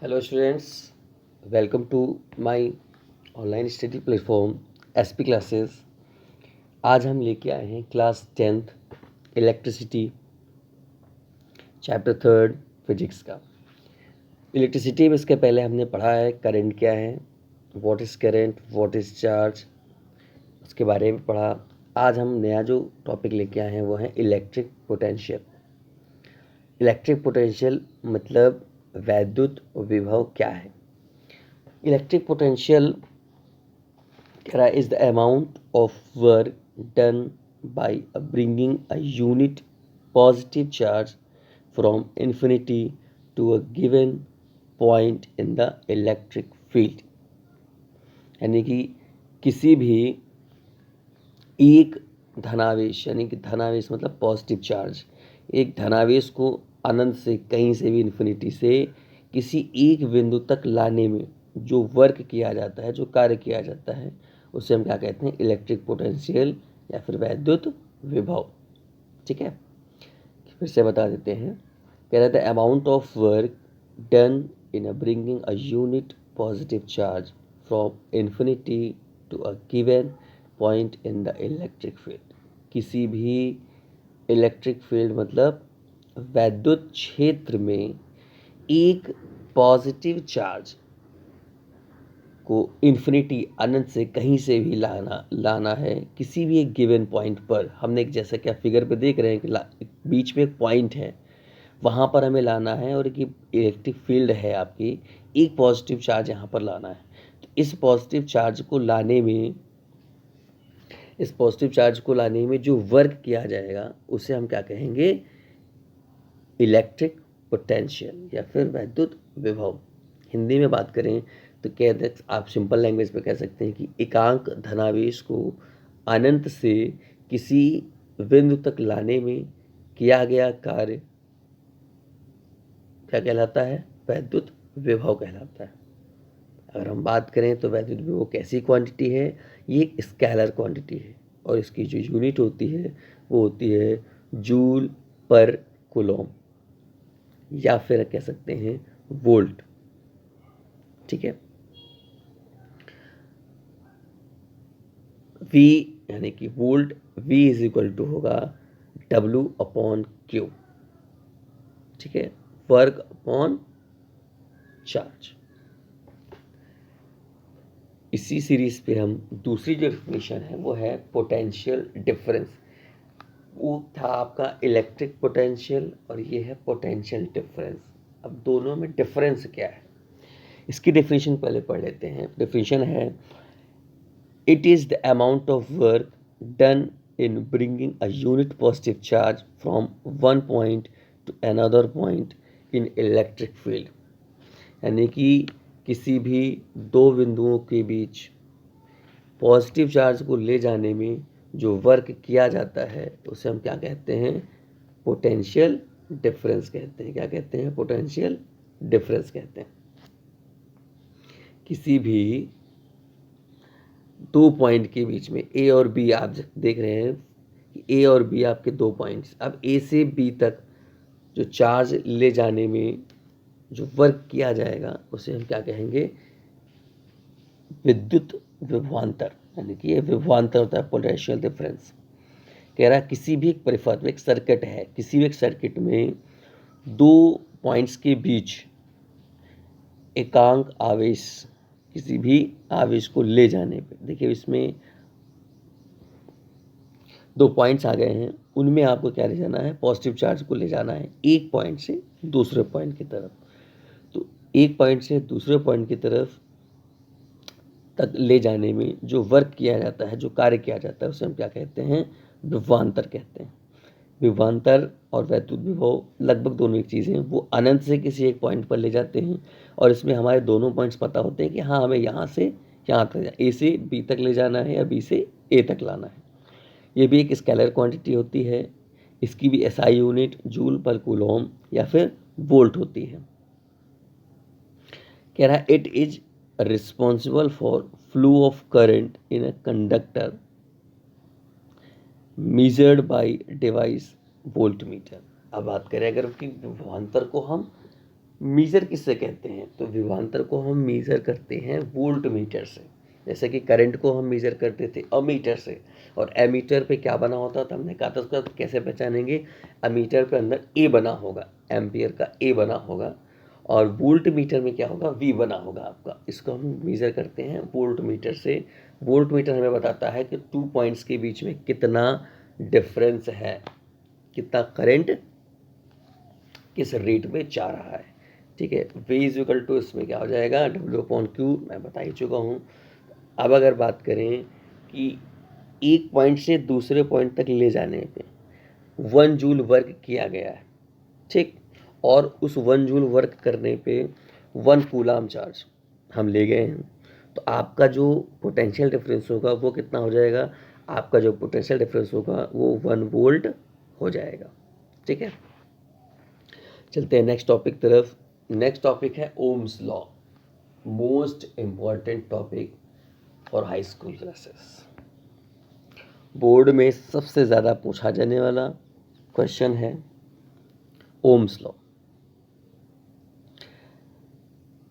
Hello students, welcome to my online study platform SP classes. आज हम लेके आए हैं class 10th electricity chapter 3 physics का। इलेक्ट्रिसिटी में इसके पहले हमने पढ़ा है करंट क्या है, what is current, what is charge, उसके बारे में पढ़ा। आज हम नया जो टॉपिक लेके आए हैं वो है इलेक्ट्रिक पोटेंशियल। इलेक्ट्रिक पोटेंशियल मतलब वैद्युत विभव क्या है। Electric potential is the amount of work done by bringing a unit positive charge from infinity to a given point in the electric field। यानी कि किसी भी एक धनावेश, यानी कि धनावेश मतलब पॉजिटिव चार्ज, एक धनावेश को अनंत से कहीं से भी इन्फिनिटी से किसी एक बिंदु तक लाने में जो वर्क किया जाता है, जो कार्य किया जाता है, उसे हम क्या कहते हैं, इलेक्ट्रिक पोटेंशियल या फिर वैद्युत विभव। ठीक है, फिर से बता देते हैं। कह रहे थे amount of work done in bringing a unit positive charge from infinity to a given point in the electric field. किसी भी इलेक्ट्रिक फील्ड मतलब वैद्युत क्षेत्र में एक पॉजिटिव चार्ज को इन्फिनिटी अनंत से कहीं से भी लाना है किसी भी एक गिवन पॉइंट पर। हमने जैसा कि आप फिगर पे देख रहे हैं कि बीच में एक पॉइंट है, वहाँ पर हमें लाना है और एक इलेक्ट्रिक फील्ड है आपकी, एक पॉजिटिव चार्ज यहाँ पर लाना है। तो इस पॉजिटिव चार्ज को लाने में जो वर्क किया जाएगा उसे हम क्या कहेंगे, इलेक्ट्रिक पोटेंशियल या फिर वैद्युत विभव। हिंदी में बात करें तो कहते आप सिंपल लैंग्वेज में कह सकते हैं कि एकांक धनावेश को अनंत से किसी बिंदु तक लाने में किया गया कार्य क्या कहलाता है, वैद्युत विभव कहलाता है। अगर हम बात करें तो वैद्युत विभव कैसी क्वांटिटी है, ये एक स्केलर क्वांटिटी है और इसकी जो यूनिट होती है वो होती है जूल पर कूलम या फिर कह सकते हैं वोल्ट। ठीक है, V यानी कि volt, V is equal to होगा W अपॉन Q। ठीक है, वर्क अपॉन चार्ज। इसी सीरीज पे हम दूसरी जो डेफिनेशन है वो है पोटेंशियल डिफरेंस। वो था आपका इलेक्ट्रिक पोटेंशियल और ये है पोटेंशियल डिफरेंस। अब दोनों में डिफरेंस क्या है, इसकी डेफिनेशन पहले पढ़ लेते हैं। डेफिनेशन है it is the amount of work done in bringing a unit positive charge from one point to another point in electric field। यानी कि किसी भी दो बिंदुओं के बीच पॉजिटिव चार्ज को ले जाने में जो वर्क किया जाता है उसे हम क्या कहते हैं, पोटेंशियल डिफरेंस कहते हैं। क्या कहते हैं, पोटेंशियल डिफरेंस कहते हैं। किसी भी दो पॉइंट के बीच में ए और बी, आप देख रहे हैं कि ए और बी आपके दो पॉइंट्स, अब ए से बी तक जो चार्ज ले जाने में जो वर्क किया जाएगा उसे हम क्या कहेंगे, विद्युत विभवांतर। यानी कि ये विभवांतर होता है, पोटेंशियल डिफरेंस। कह रहा है किसी भी एक परिपथ में एक सर्किट है, किसी भी एक सर्किट में दो पॉइंट्स के बीच एकांक आवेश, किसी भी आवेश को ले जाने पे, देखिए इसमें दो पॉइंट्स आ गए हैं, उनमें आपको क्या ले जाना है, पॉजिटिव चार्ज को ले जाना है एक पॉइंट से दूसरे पॉइंट की तरफ। तो एक पॉइंट से दूसरे पॉइंट की तरफ तक ले जाने में जो वर्क किया जाता है, जो कार्य किया जाता है, उसे हम क्या कहते हैं, विभवांतर कहते हैं। विभवांतर और वैद्युत विभव लगभग दोनों एक चीज़ हैं। वो अनंत से किसी एक पॉइंट पर ले जाते हैं और इसमें हमारे दोनों पॉइंट्स पता होते हैं कि हाँ हमें यहाँ से यहाँ तक, ए से बी तक ले जाना है या बी से ए तक लाना है। ये भी एक स्केलर क्वांटिटी होती है। इसकी भी एसआई यूनिट जूल पर कूलम या फिर वोल्ट होती है। कह रहा है it is responsible for flow of current in a conductor measured by device voltmeter. अब बात करें अगर उसकी विभवांतर को हम मीज़र किससे कहते हैं? तो विभवांतर को हम मीज़र करते हैं वोल्ट मीटर से। जैसे कि करंट को हम मीज़र करते थे अमीटर से, और एमीटर पे क्या बना होता था, हमने कहा था उसका कैसे पहचानेंगे। अमीटर पे अंदर ए बना होगा, एम्पियर का ए बना होगा, और वोल्ट मीटर में क्या होगा, वी बना होगा आपका। इसको हम मीज़र करते हैं वोल्ट मीटर से। वोल्ट मीटर हमें बताता है कि 2 पॉइंट्स के बीच में कितना डिफरेंस है, कितना करंट किस रेट में जा रहा है। ठीक है, V इज इक्वल टू इसमें क्या हो जाएगा, W/Q, मैं बता ही चुका हूँ। अब अगर बात करें कि एक पॉइंट से दूसरे पॉइंट तक ले जाने पे 1 जूल वर्क किया गया है, ठीक, और उस 1 जूल वर्क करने पे 1 कूलाम चार्ज हम ले गए हैं, तो आपका जो पोटेंशियल डिफरेंस होगा वो कितना हो जाएगा, आपका जो पोटेंशियल डिफरेंस होगा वो 1 वोल्ट हो जाएगा। ठीक है, चलते हैं नेक्स्ट टॉपिक तरफ। नेक्स्ट टॉपिक है Ohm's law, most important topic for high school classes. Board में सबसे ज़्यादा पूछा जाने वाला क्वेश्चन है ओम्स लॉ।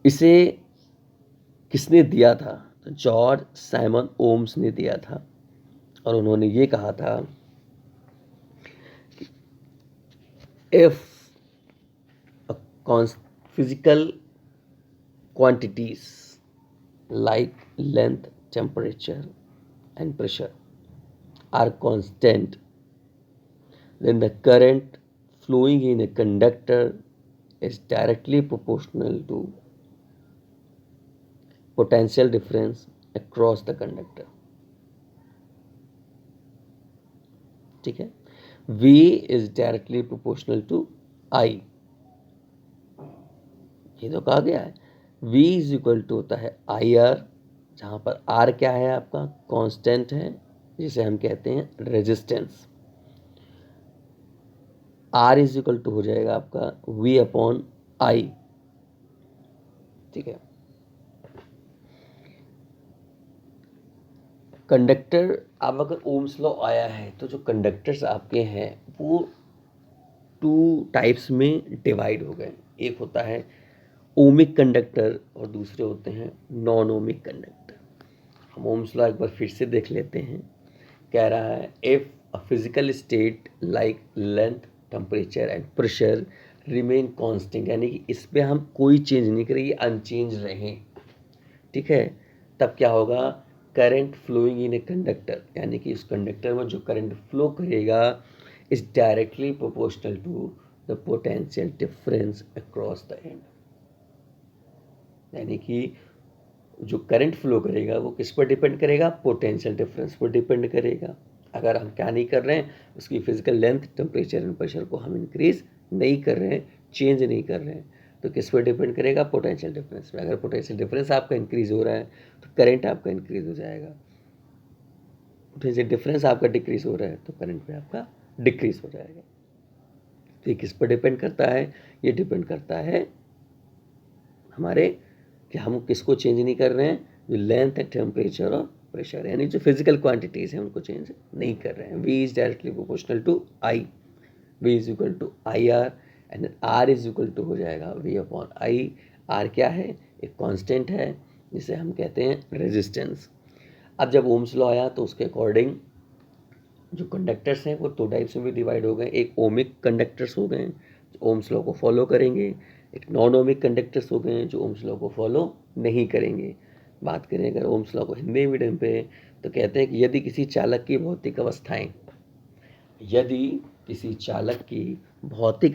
इसे किसने दिया था? तो जॉर्ज साइमन ओम्स ने दिया था, और उन्होंने ये कहा था if physical quantities like length, temperature and pressure are constant, then the current flowing in a conductor is directly proportional to potential difference across the conductor. ठीक है, V is directly proportional to I, ये तो कहा गया है। V is equal to होता है IR, जहाँ पर R क्या है, आपका कांस्टेंट है, जिसे हम कहते हैं resistance. R is equal to हो जाएगा आपका V/I। ठीक है, कंडक्टर, अब अगर ओम्स लॉ आया है तो जो कंडक्टर्स आपके हैं वो 2 टाइप्स में डिवाइड हो गए। एक होता है ओमिक कंडक्टर और दूसरे होते हैं नॉन ओमिक कंडक्टर। हम ओम्स लॉ एक बार फिर से देख लेते हैं। कह रहा है if a physical state like length, temperature and pressure remain constant, यानी कि इस पे हम कोई चेंज नहीं करें, ये अनचेंज रहें, ठीक है, तब क्या होगा, current flowing in a conductor, यानी कि इस कंडक्टर में जो करंट फ्लो करेगा is directly proportional to the potential difference across the end, यानी कि जो करंट फ्लो करेगा वो किस पर डिपेंड करेगा, पोटेंशियल डिफरेंस पर डिपेंड करेगा। अगर हम क्या नहीं कर रहे हैं, उसकी physical length, temperature and pressure को हम इंक्रीज नहीं कर रहे हैं, चेंज नहीं कर रहे हैं, तो किस पर डिपेंड करेगा, पोटेंशियल डिफरेंस में। अगर पोटेंशियल डिफरेंस आपका इंक्रीज हो रहा है तो करंट आपका इंक्रीज हो जाएगा, पोटेंशियल डिफरेंस आपका डिक्रीज हो रहा है तो करंट पे आपका डिक्रीज हो जाएगा। तो ये किस पर डिपेंड करता है, ये डिपेंड करता है हमारे कि हम किसको चेंज नहीं कर रहे हैं, जो लेंथ है, टेम्परेचर और प्रेशर, यानी जो फिजिकल क्वांटिटीज़ हैं उनको चेंज नहीं कर रहे हैं। V is directly proportional to I, V is equal to IR, and R is equal to हो जाएगा V/I। R क्या है, एक कांस्टेंट है जिसे हम कहते हैं रेजिस्टेंस। अब जब ओम्स लॉ आया तो उसके अकॉर्डिंग जो कंडक्टर्स हैं वो 2 टाइप्स में भी डिवाइड हो गए। एक ओमिक कंडक्टर्स हो गए जो ओम्स लॉ को फॉलो करेंगे, एक नॉन ओमिक कंडक्टर्स हो गए जो ओम्स लॉ को फॉलो नहीं करेंगे। बात करें अगर ओम्स लॉ को हिंदी मीडियम पे, तो कहते हैं कि यदि किसी चालक की भौतिक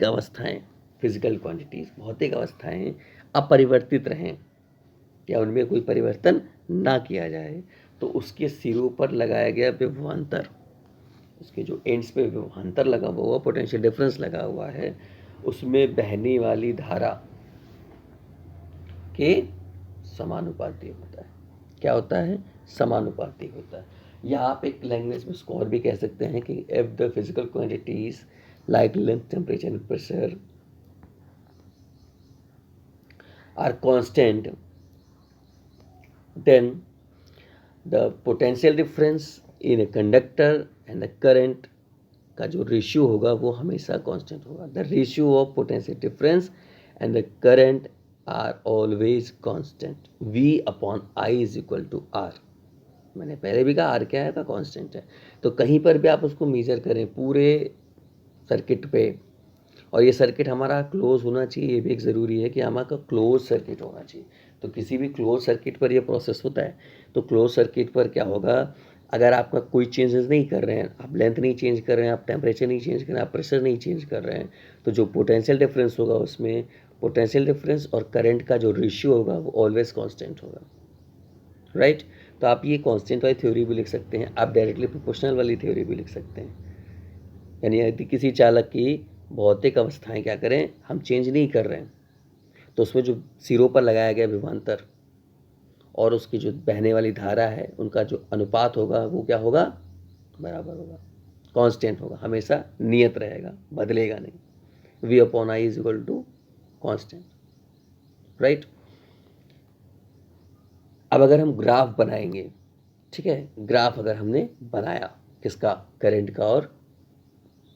अवस्थाएं, फिजिकल क्वांटिटीज, भौतिक अवस्थाएं अपरिवर्तित रहें या उनमें कोई परिवर्तन ना किया जाए, तो उसके सिरों पर लगाया गया विभवांतर, उसके जो एंड्स पे विभवांतर लगा हुआ, पोटेंशियल डिफरेंस लगा हुआ है, उसमें बहने वाली धारा के समानुपाती होता है। क्या होता है, समानुपाती होता है। या आप एक लैंग्वेज में स्कोर भी कह सकते हैं कि if the physical quantities like length, temperature and pressure are constant, then the potential difference in a conductor and the current का जो रेशियो होगा वो हमेशा कांस्टेंट होगा। The ratio of potential difference and the current are always constant. V upon I is equal to R. मैंने पहले भी कहा R क्या है, का कांस्टेंट है. तो कहीं पर भी आप उसको मेजर करें पूरे सर्किट पे, और ये सर्किट हमारा क्लोज होना चाहिए, ये भी एक ज़रूरी है कि हमारा क्लोज सर्किट होना चाहिए. तो किसी भी क्लोज सर्किट पर ये प्रोसेस होता है. तो क्लोज सर्किट पर क्या होगा, अगर आपका कोई चेंजेस नहीं कर रहे हैं, आप लेंथ नहीं चेंज कर रहे हैं, आप टेम्परेचर नहीं चेंज कर रहे हैं, आप प्रेशर नहीं चेंज कर रहे हैं, तो जो पोटेंशियल डिफरेंस होगा उसमें पोटेंशियल डिफरेंस और करंट का जो रेशियो होगा वो ऑलवेज कांस्टेंट होगा. राइट. तो आप ये कांस्टेंट वाली थ्योरी भी लिख सकते हैं, आप डायरेक्टली प्रोपोर्शनल वाली थ्योरी भी लिख सकते हैं. यानी यदि किसी चालक की भौतिक अवस्थाएं क्या करें, हम चेंज नहीं कर रहे हैं, तो उसमें जो सिरों पर लगाया गया विभवांतर और उसकी जो बहने वाली धारा है उनका जो अनुपात होगा वो क्या होगा, बराबर होगा, कांस्टेंट होगा, हमेशा नियत रहेगा, बदलेगा नहीं. V upon I is equal to constant. Right. अब अगर हम ग्राफ बनाएंगे, ठीक है, ग्राफ अगर हमने बनाया किसका, करंट का और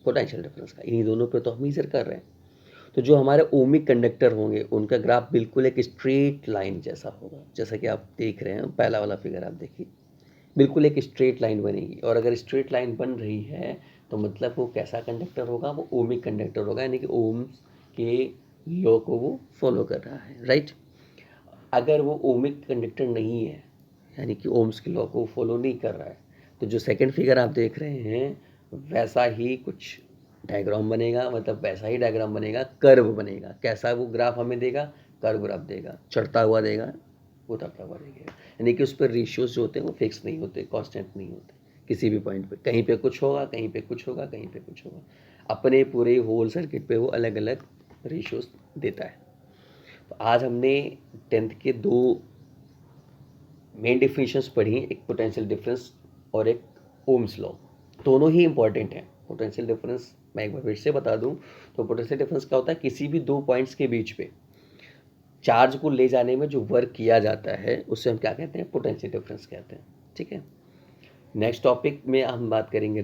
पोटेंशियल डिफरेंस का, इन्हीं दोनों पे तो हम मेजर कर रहे हैं. तो जो हमारे ओमिक कंडक्टर होंगे उनका ग्राफ बिल्कुल एक स्ट्रेट लाइन जैसा होगा, जैसा कि आप देख रहे हैं पहला वाला फिगर आप देखिए, बिल्कुल एक स्ट्रेट लाइन बनेगी. और अगर स्ट्रेट लाइन बन रही है तो मतलब वो कैसा कंडक्टर होगा, वो ओमिक कंडक्टर होगा, यानी कि ओम्स के लॉ को वो फॉलो कर रहा है. राइट. अगर वो ओमिक कंडक्टर नहीं है, यानी कि ओम्स के लॉ को फॉलो नहीं कर रहा है, तो जो सेकंड फिगर आप देख रहे हैं वैसा ही कुछ डायग्राम बनेगा, मतलब वैसा ही डायग्राम बनेगा, कर्व बनेगा. कैसा वो ग्राफ हमें देगा, कर्व ग्राफ देगा, चढ़ता हुआ देगा, उतरता हुआ देगा. यानी कि उस पर रेशियोज जो होते हैं वो फिक्स नहीं होते, कांस्टेंट नहीं होते. किसी भी पॉइंट पे कहीं पे कुछ होगा, कहीं पे कुछ होगा, कहीं पे कुछ होगा. अपने पूरे होल सर्किट पे वो अलग अलग रेशियोज देता है. तो आज हमने 10th के दो मेन डिफिनेशंस पढ़ी, एक पोटेंशियल डिफरेंस और एक ओम्स लॉ. दोनों ही इंपॉर्टेंट हैं. पोटेंशियल डिफरेंस मैं एक बार फिर से बता दूं, तो पोटेंशियल डिफरेंस क्या होता है, किसी भी दो पॉइंट्स के बीच पे चार्ज को ले जाने में जो वर्क किया जाता है उससे हम क्या कहते हैं, पोटेंशियल डिफरेंस कहते हैं. ठीक है. नेक्स्ट टॉपिक में हम बात करेंगे